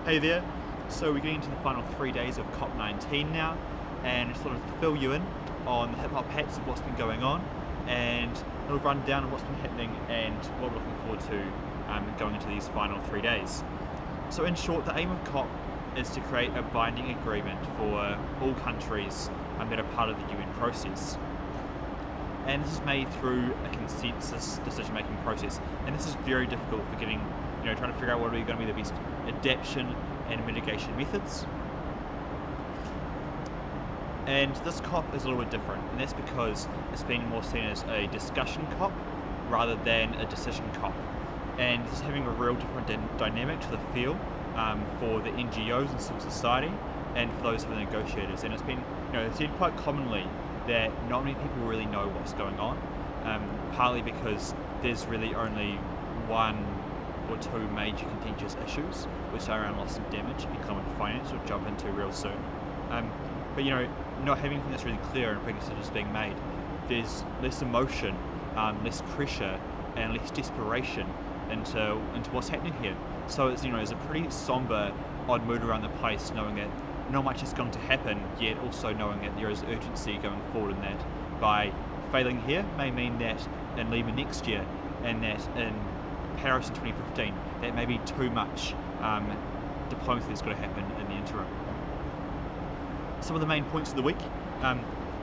Hey there, so we're getting into the final 3 days of COP19 now, and sort of fill you in on the hip-hop hats of what's been going on, and a little run down of what's been happening and what we're looking forward to going into these final 3 days. So in short, the aim of COP is to create a binding agreement for all countries that are part of the UN process. And this is made through a consensus decision-making process, and this is very difficult for getting, trying to figure out what are going to be the best adaptation and mitigation methods. And this COP is a little bit different, and that's because it's been more seen as a discussion COP rather than a decision COP. And this is having a real different dynamic to the field for the NGOs and civil society and for those who are the negotiators. And it's been said quite commonly that not many people really know what's going on, partly because there's really only one or two major contentious issues, which are around loss and damage and climate finance, we'll jump into real soon. But not having anything that's really clear and big decisions being made, there's less emotion, less pressure, and less desperation into what's happening here. So it's it's a pretty somber, odd mood around the place, knowing that not much is going to happen, yet also knowing that there is urgency going forward, and that by failing here may mean that in Lima next year, and that in Paris in 2015, that may be too much diplomacy that's got to happen in the interim. Some of the main points of the week.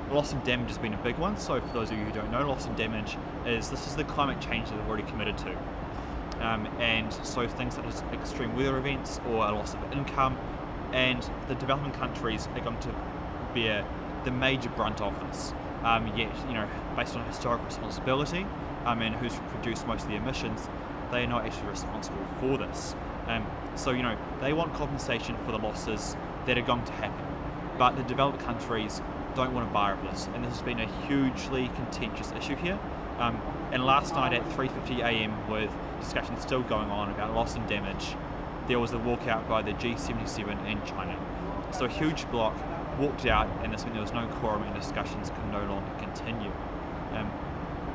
Loss and damage has been a big one. So for those of you who don't know, loss and damage is the climate change that we've already committed to. And so things such as extreme weather events or a loss of income, and the developing countries are going to bear the major brunt of this. Yet, based on historic responsibility and who's produced most of the emissions, they are not actually responsible for this. So they want compensation for the losses that are going to happen, but the developed countries don't want to buy of this, and this has been a hugely contentious issue here. And last night at 3:50 AM, with discussions still going on about loss and damage, there was a walkout by the G77 in China. So a huge bloc walked out, and this meant there was no quorum and discussions could no longer continue.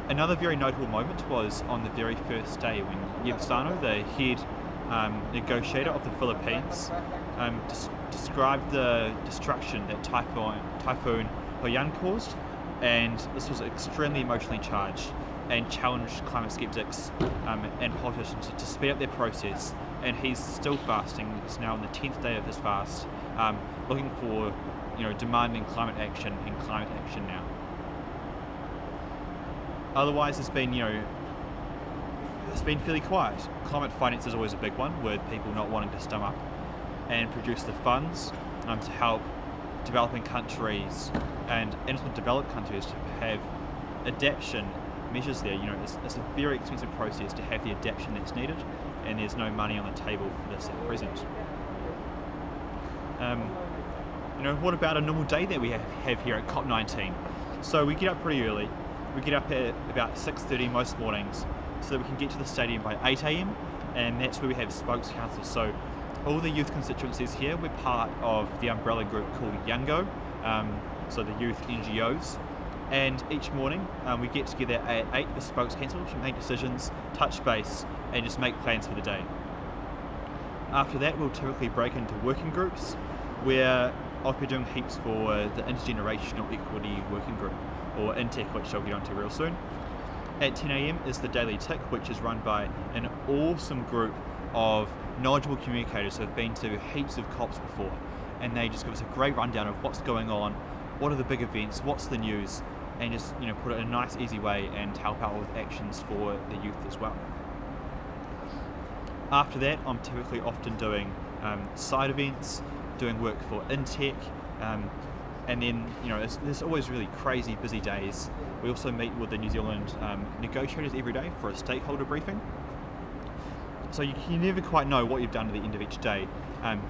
Another very notable moment was on the very first day when Yebsano, the head negotiator of the Philippines, described the destruction that Typhoon Haiyan caused, and this was extremely emotionally charged and challenged climate skeptics and politicians to speed up their process. And he's still fasting. He's now on the 10th day of his fast, looking for, demanding climate action and climate action now. Otherwise, it's been fairly quiet. Climate finance is always a big one, with people not wanting to stum up and produce the funds to help developing countries and innocent developed countries to have adaptation measures there. It's a very expensive process to have the adaptation that's needed, and there's no money on the table for this at present. What about a normal day that we have here at COP19? So we get up pretty early. We get up at about 6:30 most mornings, so that we can get to the stadium by 8 AM, and that's where we have spokes councils. So all the youth constituencies here, we're part of the umbrella group called Youngo, so the youth NGOs, and each morning we get together at 8 for spokes council to make decisions, touch base, and just make plans for the day. After that, we'll typically break into working groups, where I'll be doing heaps for the Intergenerational Equity Working Group, or INTEC, which I'll get onto real soon. At 10 AM is the Daily Tick, which is run by an awesome group of knowledgeable communicators who have been to heaps of COPs before, and they just give us a great rundown of what's going on, what are the big events, what's the news, and just put it in a nice easy way and help out with actions for the youth as well. After that, I'm typically often doing side events, doing work for INTEC, and then there's always really crazy busy days. We also meet with the New Zealand negotiators every day for a stakeholder briefing. So you never quite know what you've done at the end of each day,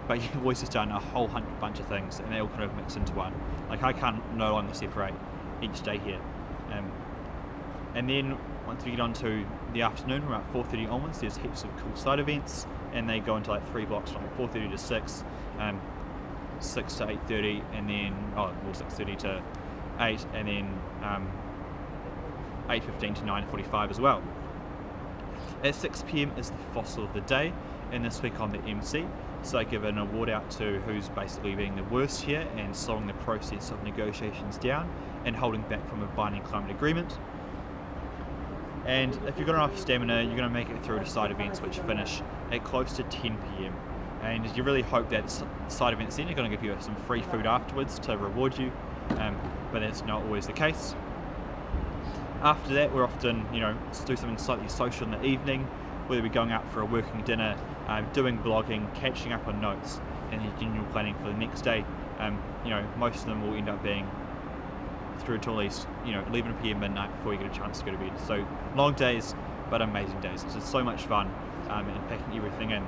but you've always just done a whole bunch of things, and they all kind of mix into one. Like, I can't no longer separate each day here. And then once we get on to the afternoon, from about 4:30 onwards, there's heaps of cool side events, and they go into like 3 blocks from 4:30 to 6, 6 to 8:30, and then 6:30 to 8, and then 8:15 to 9:45 as well. At 6 PM is the fossil of the day, and this week I'm the MC, so I give an award out to who's basically being the worst here and slowing the process of negotiations down and holding back from a binding climate agreement. And if you've got enough stamina, you're going to make it through to side events which finish at close to 10 PM. And you really hope that side events then are going to give you some free food afterwards to reward you, but that's not always the case. After that, we're often, do something slightly social in the evening, whether we're going out for a working dinner, doing blogging, catching up on notes, and then general planning for the next day. Most of them will end up being through to at least 11 PM midnight before you get a chance to go to bed. So long days, but amazing days. It's just so much fun, and packing everything in.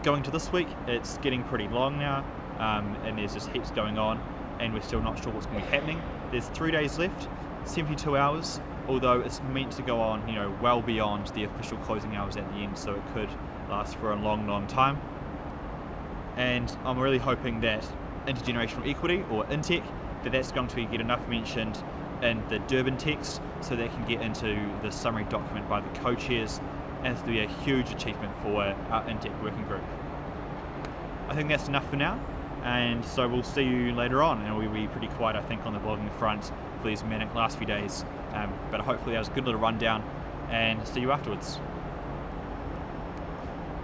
Going to this week, it's getting pretty long now, and there's just heaps going on, and we're still not sure what's going to be happening. There's 3 days left, 72 hours, although it's meant to go on, well beyond the official closing hours at the end, so it could last for a long, long time. And I'm really hoping that intergenerational equity, or INTEC, that's going to get enough mentioned in the Durban text so that it can get into the summary document by the co-chairs, and it'll be a huge achievement for our INTEC working group. I think that's enough for now, and so we'll see you later on, and we'll be pretty quiet I think on the blogging front for these manic last few days, but hopefully that was a good little rundown, and see you afterwards.